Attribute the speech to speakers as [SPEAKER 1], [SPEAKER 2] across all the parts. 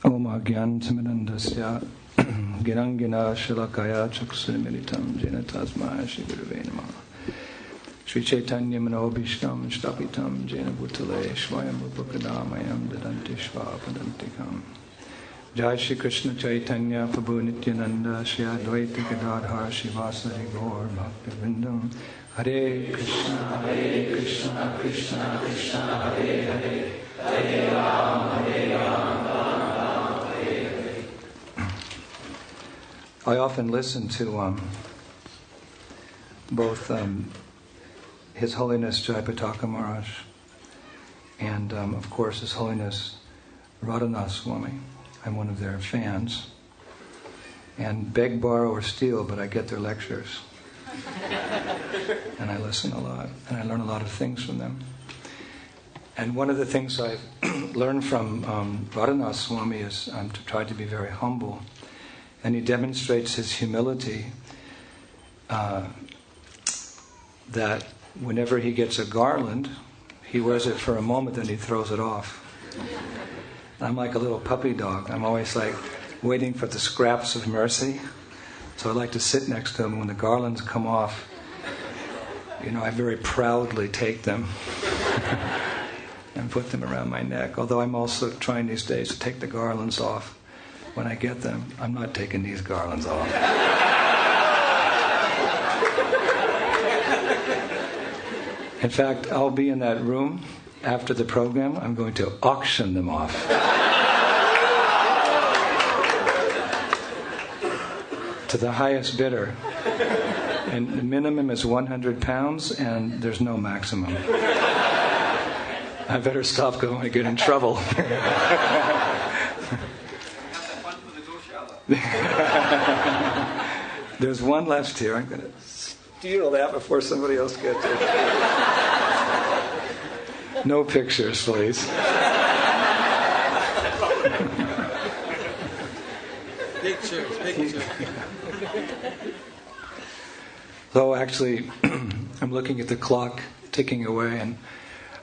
[SPEAKER 1] Om Agyantamirandasya Girangina Shilakaya Chaksurmilitam Jena Tasmaya Shri Gurave Namaha Shri Chaitanya Manobhishtam Shtapitam Jena Bhutale Shvayam Upakadamayam Dadanti Shvapadantikam Jai Shri Krishna Chaitanya Prabhu Nityananda Shri Advaita Gadadhar Shivasari Gaur Bhaktivinoda Hare Krishna Krishna Krishna Hare Hare Hare Ram I often listen to both His Holiness Jayapataka Maharaj and, of course, His Holiness Indradyumna Swami. I'm one of their fans. And beg, borrow, or steal, but I get their lectures. And I listen a lot, and I learn a lot of things from them. And one of the things I've learned from Indradyumna Swami is to try to be very humble. And he demonstrates his humility that whenever he gets a garland, he wears it for a moment, then he throws it off. I'm like a little puppy dog. I'm always like waiting for the scraps of mercy. So I like to sit next to him. When the garlands come off, I very proudly take them and put them around my neck. Although I'm also trying these days to take the garlands off. When I get them, I'm not taking these garlands off. In fact, I'll be in that room after the program. I'm going to auction them off. To the highest bidder. And the minimum is 100 pounds, and there's no maximum. I better stop going to get in trouble. There's one left here. I'm going to steal that before somebody else gets it. No pictures, please. Pictures. So actually, I'm looking at the clock ticking away, and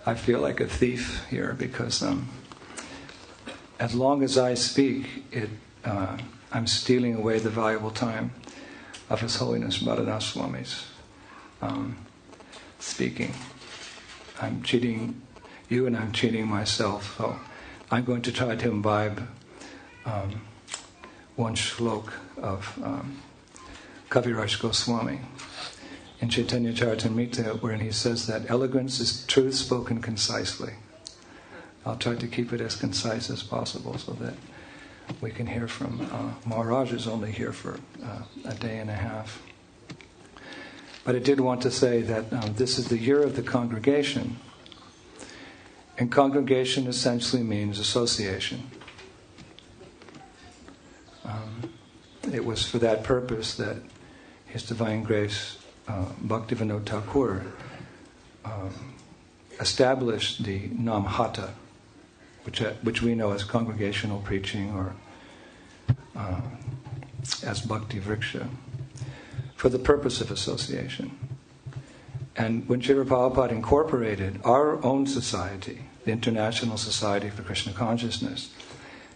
[SPEAKER 1] I feel like a thief here because as long as I speak, I'm stealing away the valuable time of His Holiness Indradyumna Swami's speaking. I'm cheating you and I'm cheating myself. So I'm going to try to imbibe one shlok of Kaviraj Goswami in Chaitanya Charitamrita, wherein he says that eloquence is truth spoken concisely. I'll try to keep it as concise as possible so that we can hear from Maharaj is only here for a day and a half. But I did want to say that this is the year of the congregation. And congregation essentially means association. It was for that purpose that His Divine Grace Bhaktivinoda Thakur established the Namhata, which we know as congregational preaching or as Bhakti Vriksha, for the purpose of association. And when Srila Prabhupada incorporated our own society, the International Society for Krishna Consciousness,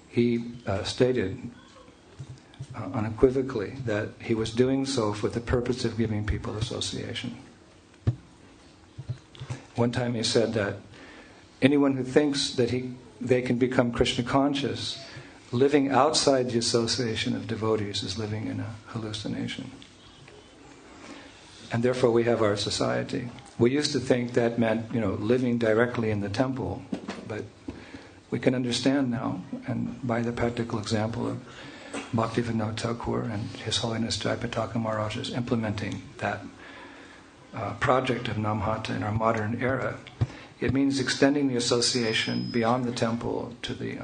[SPEAKER 1] he stated unequivocally that he was doing so for the purpose of giving people association. One time he said that anyone who thinks that they can become Krishna conscious, living outside the association of devotees is living in a hallucination. And therefore we have our society. We used to think that meant, living directly in the temple, but we can understand now, and by the practical example of Bhaktivinoda Thakur and His Holiness Jayapataka Maharaj is implementing that project of Namhata in our modern era. It means extending the association beyond the temple to the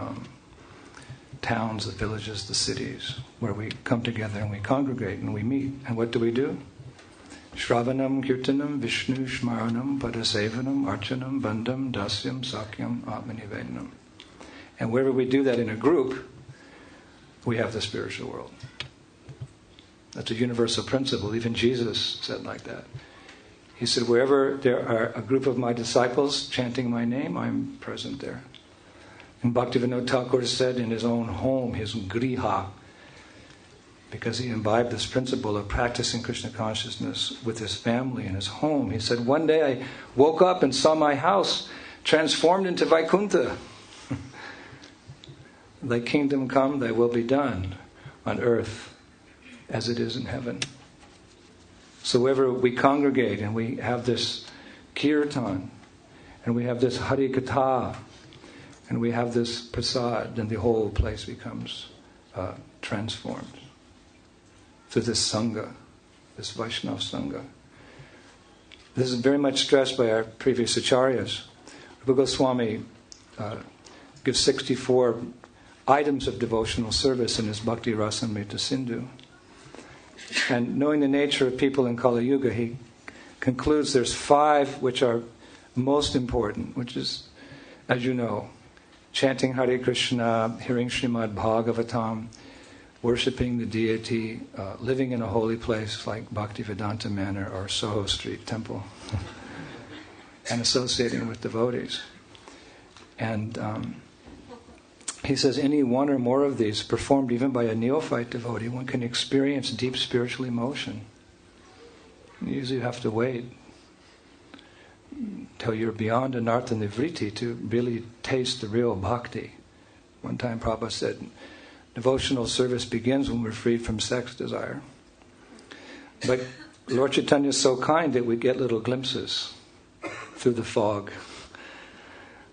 [SPEAKER 1] towns, the villages, the cities, where we come together and we congregate and we meet. And what do we do? Shravanam, Kirtanam, Vishnu, Shmaranam, Padasevanam, Archanam, Bandham, Dasyam, Sakyam, Atmanivedanam. And wherever we do that in a group, we have the spiritual world. That's a universal principle. Even Jesus said like that. He said, wherever there are a group of my disciples chanting my name, I'm present there. And Bhaktivinoda Thakur said in his own home, his griha, because he imbibed this principle of practicing Krishna consciousness with his family in his home, he said, one day I woke up and saw my house transformed into Vaikuntha. Thy kingdom come, thy will be done on earth as it is in heaven. So wherever we congregate and we have this kirtan, and we have this Hari Katha, and we have this prasad, then the whole place becomes transformed. Through this Sangha, this Vaishnava Sangha. This is very much stressed by our previous acharyas. Rupa Goswami gives 64 items of devotional service in his Bhakti Rasamrita Sindhu. And knowing the nature of people in Kali Yuga, he concludes there's 5 which are most important, which is, as you know, chanting Hare Krishna, hearing Srimad Bhagavatam, worshipping the deity, living in a holy place like Bhaktivedanta Manor or Soho Street Temple, and associating with devotees. And he says any one or more of these, performed even by a neophyte devotee, one can experience deep spiritual emotion. You usually have to wait till you're beyond anartha nivriti to really taste the real bhakti. One time Prabhupada said, devotional service begins when we're freed from sex desire. But Lord Chaitanya is so kind that we get little glimpses through the fog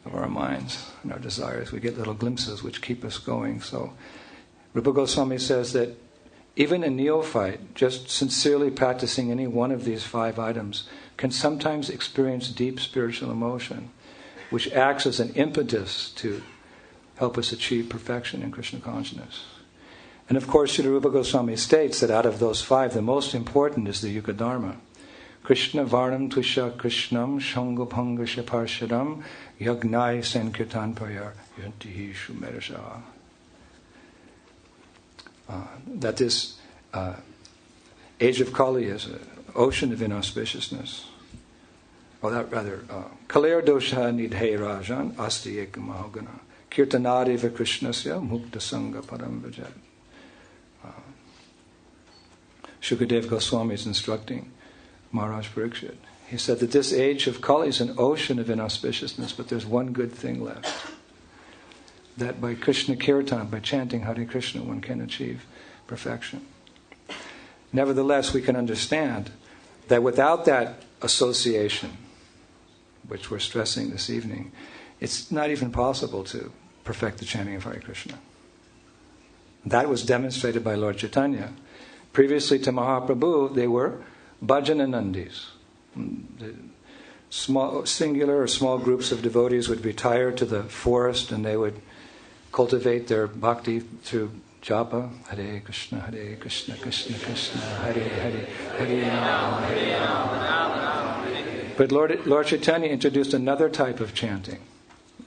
[SPEAKER 1] of our minds and our desires. We get little glimpses which keep us going. So Rupa Goswami says that even a neophyte, just sincerely practicing any one of these 5 items, can sometimes experience deep spiritual emotion, which acts as an impetus to help us achieve perfection in Krishna consciousness. And of course, Srila Rupa Goswami states that out of those 5, the most important is the Yuga Dharma. Krishna Varnam Tvisha Krishnam Shangopanga Shaparshadam Yagnai Sankirtan Payar Yantihi Shumerasha. That this age of Kali is an ocean of inauspiciousness. Or that rather, Kalir Dosha Nidhe Rajan Asti Ekamahogana Kirtanadiva Krishnasya Mukta Sangha Param Vajat. Shukadev Goswami is instructing Maharaj Parikshit. He said that this age of Kali is an ocean of inauspiciousness, but there's one good thing left. That by Krishna Kirtan, by chanting Hare Krishna, one can achieve perfection. Nevertheless, we can understand that without that association, which we're stressing this evening, it's not even possible to perfect the chanting of Hare Krishna. That was demonstrated by Lord Chaitanya. Previously to Mahaprabhu, they were bhajananandis. The small, singular or small groups of devotees would retire to the forest and they would cultivate their bhakti through japa. Hare Krishna, Krishna Krishna, Hare Hare, Hare Rama, Hare Rama. But Lord Chaitanya introduced another type of chanting,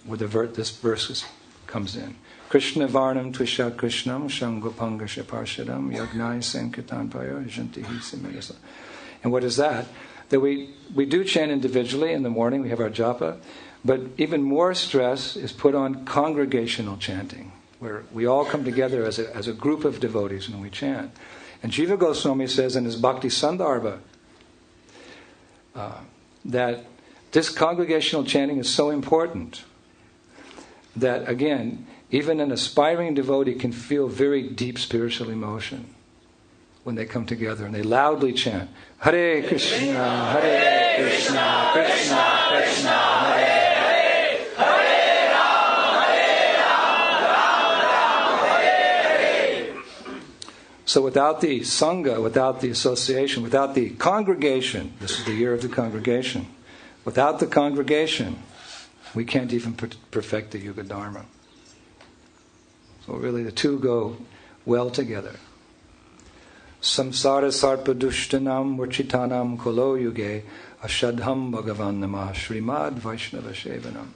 [SPEAKER 1] where this verse comes in. Krishna Varnam Tvisha Krishnam Shangopanga Shaparshadam Yagnai Sankirtan Paya Jantihi Simirasa. And what is that? That we do chant individually in the morning, we have our japa, but even more stress is put on congregational chanting, where we all come together as a group of devotees and we chant. And Jiva Goswami says in his Bhakti Sandarbha that this congregational chanting is so important that, again, even an aspiring devotee can feel very deep spiritual emotion when they come together and they loudly chant Hare Krishna, Hare Krishna, Krishna Krishna, Hare Hare, Hare Rama, Hare Rama, Rama Rama, Hare Hare. So without the Sangha, without the association, without the congregation, this is the year of the congregation, without the congregation, we can't even perfect the Yuga Dharma. So really the two go well together. Samsara sarpadushtanam varchitanam kolo yuge ashadham bhagavan namah Srimad Vaishnava Shevanam.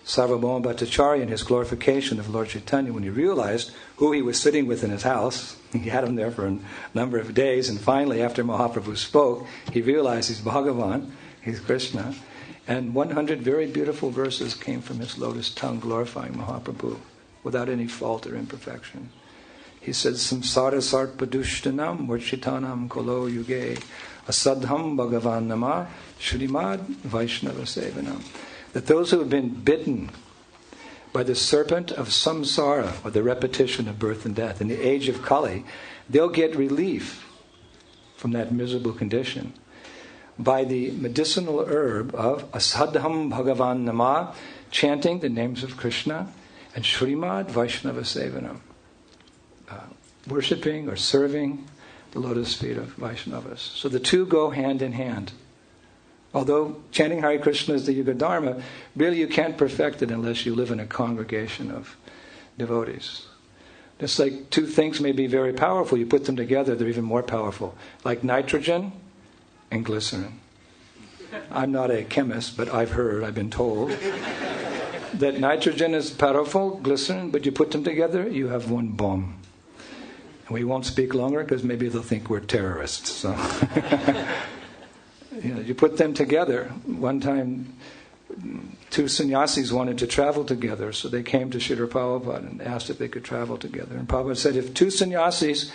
[SPEAKER 1] Sarvabhauma Bhattacharya, in his glorification of Lord Chaitanya, when he realized who he was sitting with in his house, he had him there for a number of days, and finally after Mahaprabhu spoke, he realized he's Bhagavan, he's Krishna, And 100 very beautiful verses came from his lotus tongue glorifying Mahaprabhu without any fault or imperfection. He said, Samsara sarpadushtanam varchitanam kolo yuge asadham bhagavan nama shrimad vaishnava sevanam. That those who have been bitten by the serpent of samsara, or the repetition of birth and death, in the age of Kali, they'll get relief from that miserable condition by the medicinal herb of asadham bhagavan nama, chanting the names of Krishna, and shrimad vaishnava sevanam, worshipping or serving the lotus feet of Vaishnavas. So the two go hand in hand. Although chanting Hare Krishna is the Yuga Dharma, really you can't perfect it unless you live in a congregation of devotees. Just like two things may be very powerful, you put them together, they're even more powerful. Like nitrogen and glycerin. I'm not a chemist, but I've been told, that nitrogen is powerful, glycerin, but you put them together, you have one bomb. And we won't speak longer because maybe they'll think we're terrorists. So, you put them together. One time, two sannyasis wanted to travel together, so they came to Srila Prabhupada and asked if they could travel together. And Prabhupada said, if two sannyasis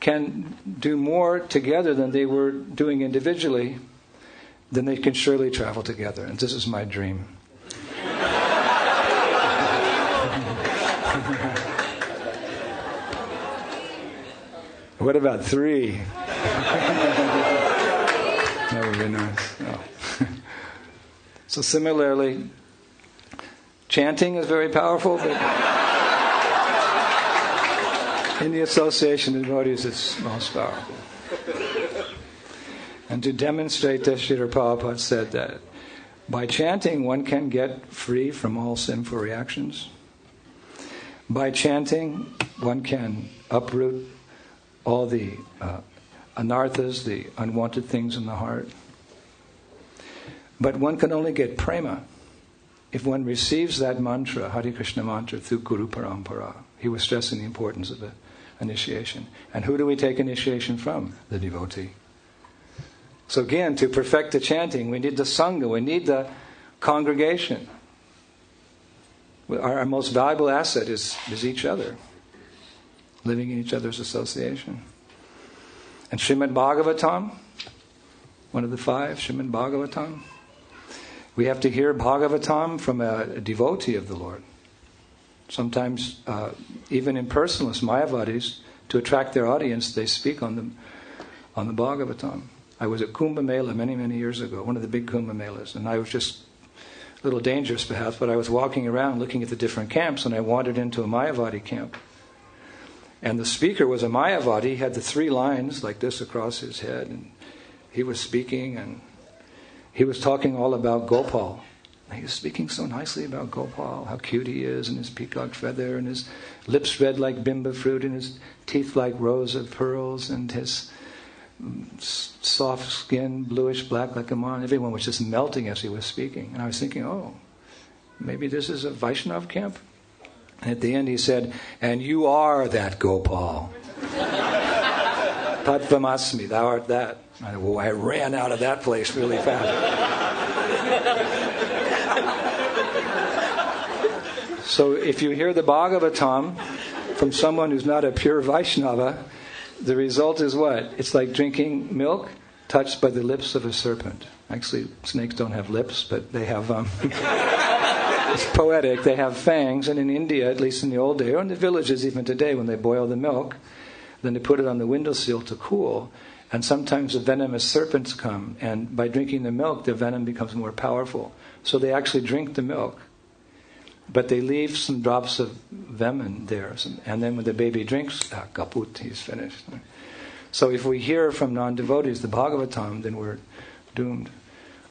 [SPEAKER 1] can do more together than they were doing individually, then they can surely travel together. And this is my dream. What about three? That would be nice. Oh. So similarly, chanting is very powerful, but in the association of devotees it's most powerful. And to demonstrate this, Srila Prabhupada said that by chanting one can get free from all sinful reactions. By chanting one can uproot all the anarthas, the unwanted things in the heart. But one can only get prema if one receives that mantra, Hare Krishna mantra, through Guru Parampara. He was stressing the importance of the initiation. And who do we take initiation from? The devotee. So again, to perfect the chanting, we need the Sangha, we need the congregation. Our most valuable asset is each other, living in each other's association. And Srimad Bhagavatam, one of the five, Srimad Bhagavatam, we have to hear Bhagavatam from a devotee of the Lord. Sometimes, even impersonalists, Mayavadis, to attract their audience, they speak on the Bhagavatam. I was at Kumbh Mela many, many years ago, one of the big Kumbh Melas, and I was just a little dangerous perhaps, but I was walking around looking at the different camps, and I wandered into a Mayavadi camp. And the speaker was a Mayavadi. He had the three lines like this across his head, and he was speaking, and he was talking all about Gopal. He was speaking so nicely about Gopal, how cute he is, and his peacock feather, and his lips red like bimba fruit, and his teeth like rows of pearls, and his soft skin, bluish black like a mon. Everyone was just melting as he was speaking. And I was thinking, oh, maybe this is a Vaishnav camp? And at the end he said, and you are that Gopal. Tattvamasmi, thou art that. I ran out of that place really fast. So if you hear the Bhagavatam from someone who's not a pure Vaishnava, the result is what? It's like drinking milk touched by the lips of a serpent. Actually, snakes don't have lips, but they have... it's poetic. They have fangs. And in India, at least in the old day, or in the villages even today, when they boil the milk, then they put it on the windowsill to cool. And sometimes the venomous serpents come. And by drinking the milk, the venom becomes more powerful. So they actually drink the milk. But they leave some drops of venom there. And then when the baby drinks, kaput, he's finished. So if we hear from non-devotees the Bhagavatam, then we're doomed.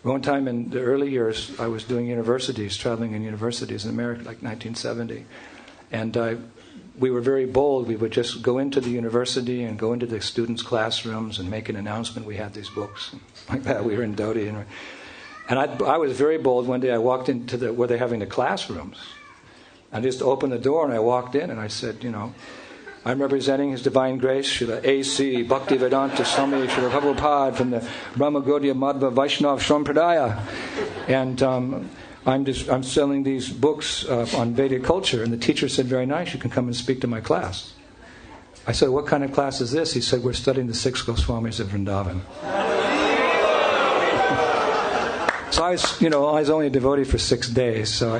[SPEAKER 1] One time in the early years, I was doing universities, traveling in universities in America, like 1970. And we were very bold. We would just go into the university and go into the students' classrooms and make an announcement. We had these books. Like that, we were in Dodi. And I was very bold. One day I walked into where they're having the classrooms. I just opened the door and I walked in and I said, I'm representing His Divine Grace, Srila A.C. Bhaktivedanta Swami Srila Prabhupada from the Brahma Gaudiya Madhva Vaishnava Sampradaya. And I'm selling these books on Vedic culture, and the teacher said, very nice, you can come and speak to my class. I said, what kind of class is this? He said, we're studying the 6 Goswamis of Vrindavan. So I was only a devotee for 6 days, so I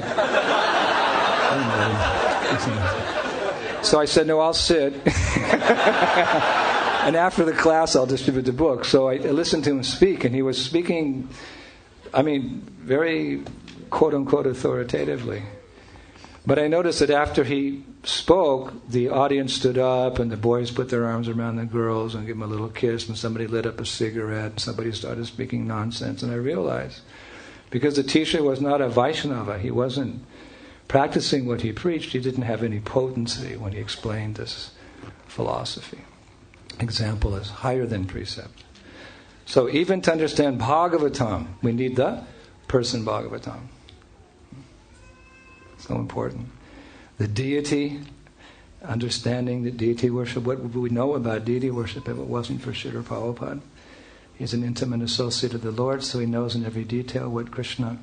[SPEAKER 1] said, no, I'll sit. And after the class, I'll distribute the book. So I listened to him speak, and he was speaking, very quote-unquote authoritatively. But I noticed that after he spoke, the audience stood up, and the boys put their arms around the girls and gave them a little kiss, and somebody lit up a cigarette, and somebody started speaking nonsense. And I realized, because the teacher was not a Vaishnava, he wasn't practicing what he preached, he didn't have any potency when he explained this philosophy. Example is higher than precept. So even to understand Bhagavatam, we need the person Bhagavatam. So important. The deity, understanding the deity worship. What would we know about deity worship if it wasn't for Srila Prabhupada? He's an intimate associate of the Lord, so he knows in every detail what Krishna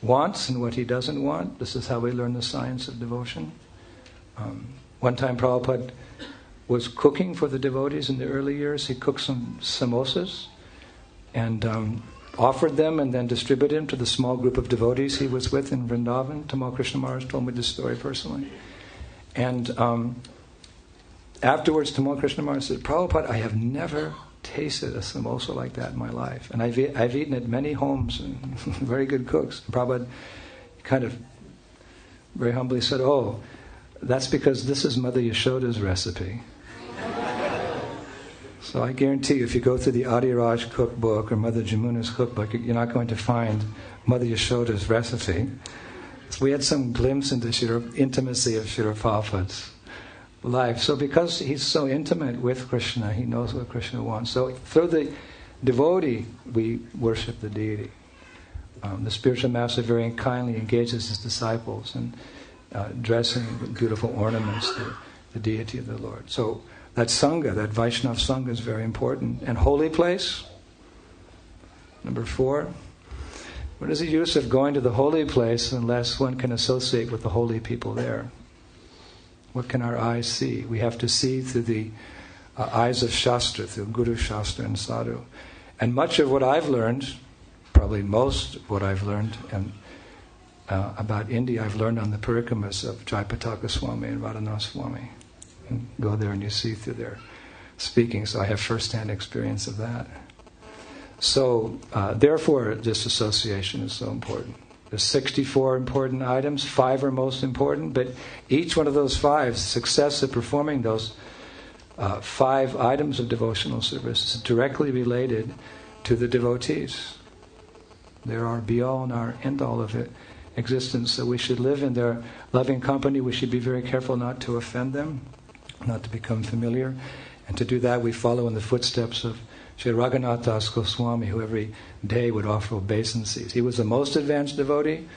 [SPEAKER 1] wants and what he doesn't want. This is how we learn the science of devotion. One time Prabhupada was cooking for the devotees in the early years. He cooked some samosas and offered them and then distributed them to the small group of devotees he was with in Vrindavan. Tamal Krishna Maharaj told me this story personally. And afterwards Tamal Krishna Maharaj said, Prabhupada, I have never tasted a samosa like that in my life. And I've eaten at many homes and very good cooks. Prabhupada kind of very humbly said, oh, that's because this is Mother Yashoda's recipe. So I guarantee you, if you go through the Adiraj cookbook or Mother Jamuna's cookbook, you're not going to find Mother Yashoda's recipe. So we had some glimpse into intimacy of Srila Prabhupada's life. So because he's so intimate with Krishna, he knows what Krishna wants. So through the devotee, we worship the deity. The spiritual master very kindly engages his disciples in dressing with beautiful ornaments the deity of the Lord. So that Sangha, that Vaishnava Sangha is very important. And holy place, number 4. What is the use of going to the holy place unless one can associate with the holy people there? What can our eyes see? We have to see through the eyes of Shastra, through Guru, Shastra and Sadhu. And much of what I've learned, probably most of what I've learned about India, I've learned on the parikramas of Jayapataka Swami and Radhanath Swami. And go there and you see through their speaking. So I have first-hand experience of that. So therefore this association is so important. There's 64 important items, 5 are most important, but each one of those 5, success of performing those 5 items of devotional service is directly related to the devotees. They're our be-all and our end-all of it, existence, so we should live in their loving company. We should be very careful not to offend them, not to become familiar. And to do that, we follow in the footsteps of Sri Raghunath Das Goswami, who every day would offer obeisances. He was the most advanced devotee,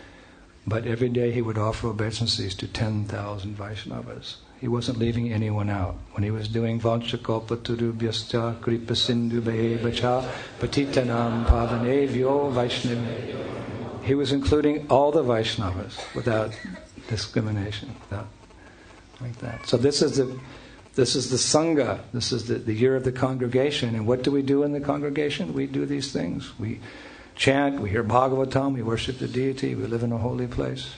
[SPEAKER 1] but every day he would offer obeisances to 10,000 Vaishnavas. He wasn't leaving anyone out. When he was doing Vanchakalpatarubhyascha Kripasindu Bhevacha Patitanam Pavanevyo Vaishnava, he was including all the Vaishnavas without discrimination, without like that. So this is the Sangha, this is the year of the congregation. And what do we do in the congregation? We do these things. We chant, we hear Bhagavatam, we worship the deity, we live in a holy place.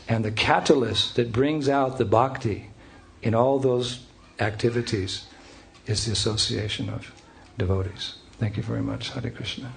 [SPEAKER 1] And the catalyst that brings out the bhakti in all those activities is the association of devotees. Thank you very much. Hare Krishna.